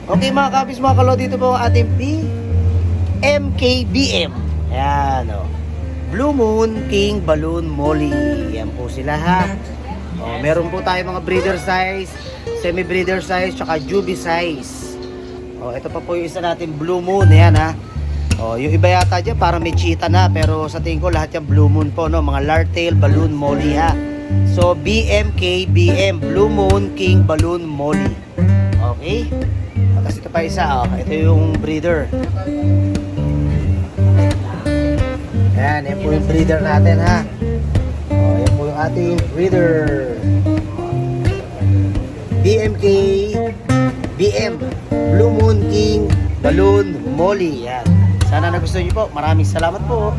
Okay mga kabis, mga kalo, dito po ang ating BMKBM. Ayan o. Blue Moon King Balloon Molly. Yan po sila ha. O, meron po tayo mga breeder size, semi-breeder size, tsaka juvie size. O, ito pa po yung isa natin Blue Moon. Ayan ha. O, yung iba yata dyan parang may cheetah na, pero sa tingin ko lahat yung Blue Moon po, no? Mga lartail Balloon Molly ha. So, BMKBM, Blue Moon King Balloon Molly. Okay? Tapos ito pa isa, oh. Ito yung breeder. Ayan, yan po yung breeder natin ha. Oh, yan po yung ating breeder. BMKBM, Blue Moon King Balloon Molly. Yan. Sana nagustuhan niyo po. Maraming salamat po.